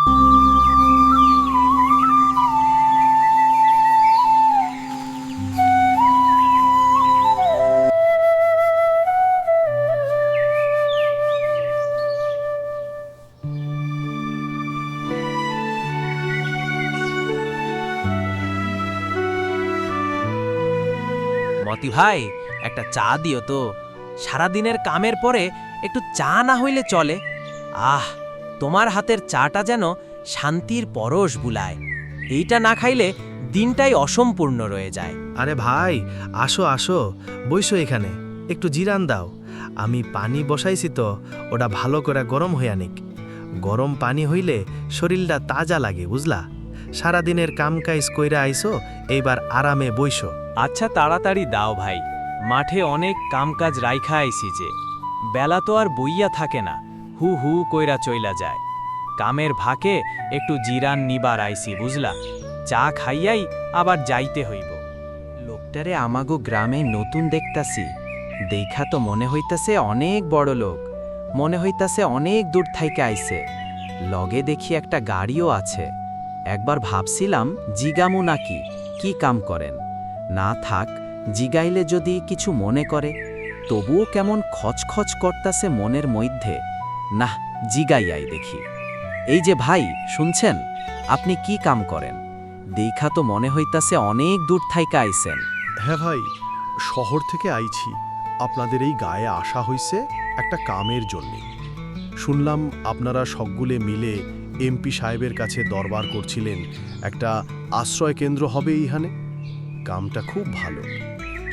মতি ভাই, একটা চা দিও তো। সারাদিনের কামের পরে একটু চা না হইলে চলে। আহ, তোমার হাতের চাটা যেন শান্তির পরশ বুলায়। এইটা না খাইলে দিনটাই অসম্পূর্ণ রয়ে যায়। আরে ভাই, আসো আসো, বইসো এখানে, একটু জিরান দাও। আমি পানি বসাইছি তো, ওটা ভালো করে গরম হইয়া নিক। গরম পানি হইলে শরীরটা তাজা লাগে, বুঝলা? সারাদিনের কামকাইজ কইরা আইসো, এইবার আরামে বইসো। আচ্ছা, তাড়াতাড়ি দাও ভাই, মাঠে অনেক কামকাজ রাইখা আইছি যে। বেলা তো আর বইয়া থাকে না, হু হু কইরা চইলা যায়। কামের ভাকে একটু জিরান নিবার আইছি, বুঝলা? চা খাইয়াই আবার যাইতে হইব। লোকটারে আমাগো গ্রামে নতুন দেখতাছি, দেখা তো মনে হইতাছে অনেক বড় লোক, মনে হইতাছে অনেক দূর থাইকে আইছে। লগে দেখি একটা গাড়িও আছে। একবার ভাবছিলাম জিগামু নাকি কি কাম করেন। না থাক, জিগাইলে যদি কিছু মনে করে, তবুও কেমন খচখচ করতাছে মনের মধ্যে। না, জিগাইয়াই দেখি। এই যে ভাই, শুনছেন? আপনি কি কাম করেন? দেখা তো মনে হইতাছে অনেক দূর থাইকা আইছেন। হ্যাঁ ভাই, শহর থেকে আইছি। আপনাদের এই গায়ে আসা হইছে একটা কামের জন্যে। শুনলাম আপনারা সকগুলে মিলে এমপি সাহেবের কাছে দরবার করছিলেন, একটা আশ্রয় কেন্দ্র হবে এইখানে। কামটা খুব ভালো।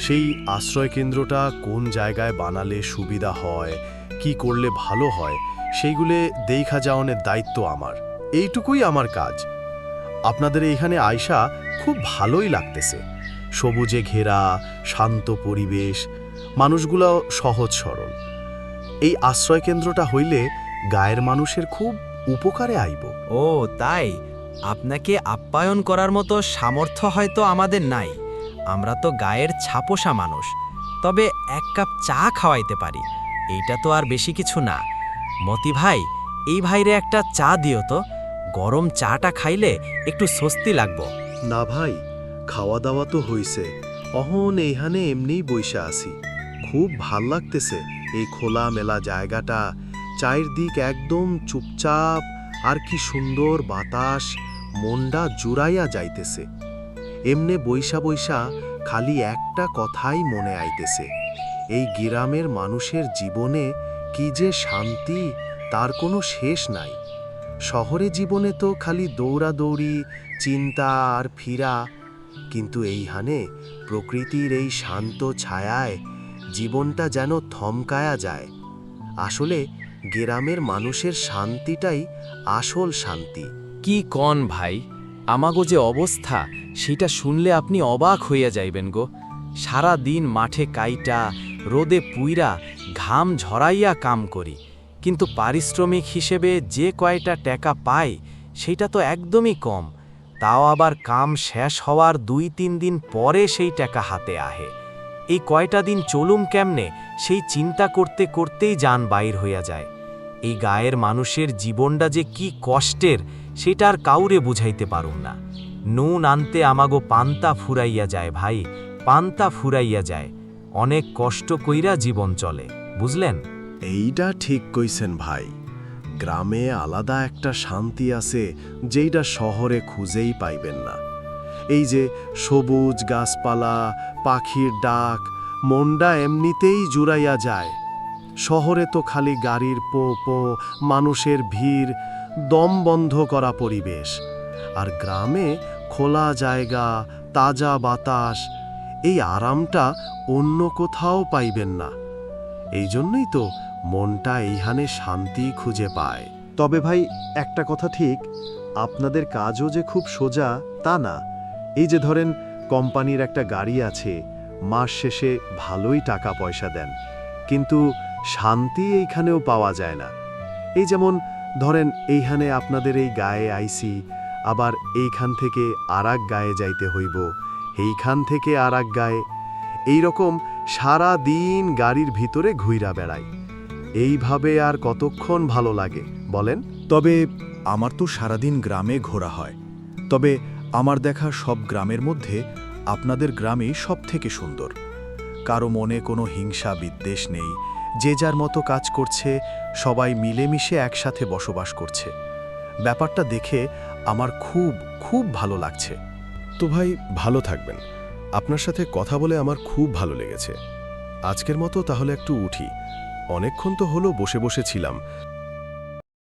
সেই আশ্রয় কেন্দ্রটা কোন জায়গায় বানালে সুবিধা হয়, কি করলে ভালো হয়, সেইগুলো দেখা যাওয়ানোর দায়িত্ব আমার। এইটুকুই আমার কাজ। আপনাদের এইখানে আয়সা খুব ভালোই লাগতেছে। সবুজে ঘেরা, শান্ত পরিবেশ, মানুষগুলো সহজ সরল। এই আশ্রয় কেন্দ্রটা হইলে গায়ের মানুষের খুব উপকারে আইব। ও তাই? আপনাকে আপ্যায়ন করার মতো সামর্থ্য হয়তো আমাদের নাই। আমরা তো গায়ের ছাপোষা মানুষ। তবে এক কাপ চা খাওয়াইতে পারি, এইটা তো আর বেশি কিছু না। মতি ভাই, এই ভাইরে একটা চা দিও তো। গরম চাটা খাইলে একটু স্বস্তি লাগবো। না ভাই, খাওয়া দাওয়া তো হইছে, অহন এইখানে এমনিই বইসা আছি। খুব ভাল লাগতেছে এই খোলা মেলা জায়গাটা, চায়ের দিক একদম চুপচাপ, আর কি সুন্দর বাতাস, মনটা জুড়াইয়া যাইতেছে। এমনে বইসা বইসা খালি একটা কথাই মনে আইতেছে, এই গ্রামের মানুষের জীবনে কি যে শান্তি, তার কোনো শেষ নাই। শহরে জীবনে তো খালি দৌড়াদৌড়ি, চিন্তা আর ফিরা, কিন্তু এইখানে প্রকৃতির এই শান্ত ছায়ায় জীবনটা যেন থমকায়া যায়। আসলে গ্রামের মানুষের শান্তিটাই আসল শান্তি। কি কন ভাই, আমাগো যে অবস্থা সেটা শুনলে আপনি অবাক হইয়া যাইবেন গো। সারা দিন মাঠে কাইটা, রোদে পুইরা, ঘাম ঝরাইয়া কাম করি, কিন্তু পারিশ্রমিক হিসেবে যে কয়টা টাকা পাই সেটা তো একদমই কম। তাও আবার কাম শেষ হওয়ার 2-3 দিন পরে সেই টাকা হাতে আহে। এই কয়টা দিন চলুম কেমনে, সেই চিন্তা করতে করতেই জান বাইর হইয়া যায়। এই গায়ের মানুষের জীবনটা যে কি কষ্টের সেটা আর কাউরে বুঝাইতে পারুম না। নুন আনতে আমাগো পান্তা ফুরাইয়া যায় ভাই, পান্তা ফুরাইয়া যায়। অনেক কষ্ট কইরা জীবন চলে, বুঝলেন? এইটা ঠিক কইছেন ভাই। গ্রামে আলাদা একটা শান্তি আছে যেইটা শহরে খুঁজেই পাইবেন না। এই যে সবুজ গাছপালা, পাখির ডাক, মনটা এমনিতেই জুড়াইয়া যায়। শহরে তো খালি গাড়ির পো পো, মানুষের ভিড়, দম বন্ধ করা পরিবেশ। আর গ্রামে খোলা জায়গা, তাজা বাতাস, এই আরামটা অন্য কোথাও পাইবেন না। এই জন্যই তো মনটা এইখানে শান্তি খুঁজে পায়। তবে ভাই, একটা কথা ঠিক, আপনাদের কাজও যে খুব সোজা তা না। এই যে ধরেন, কোম্পানির একটা গাড়ি আছে, মাস শেষে ভালোই টাকা পয়সা দেন, কিন্তু শান্তি এইখানেও পাওয়া যায় না। এই যেমন ধরেন, এইখানে আপনাদের এই গায়ে আইসি, আবার এইখান থেকে আরাক গায়ে যাইতে হইব, এইখান থেকে আরাক গায়ে, এইরকম সারা দিন গাড়ির ভিতরে ঘুইরা বেড়াই। এইভাবে আর কতক্ষণ ভালো লাগে বলেন? তবে আমার তো সারাদিন গ্রামে ঘোরা হয়, তবে আমার দেখা সব গ্রামের মধ্যে আপনাদের গ্রামেই সবথেকে সুন্দর। কারো মনে কোনো হিংসা বিদ্বেষ নেই, যে যার মতো কাজ করছে, সবাই মিলেমিশে একসাথে বসবাস করছে। ব্যাপারটা দেখে আমার খুব খুব ভালো লাগছে। তো ভাই ভালো থাকবেন, আপনার সাথে কথা বলে আমার খুব ভালো লেগেছে। আজকের মতো তাহলে একটু উঠি, অনেকক্ষণ তো হলো বসে বসে ছিলাম,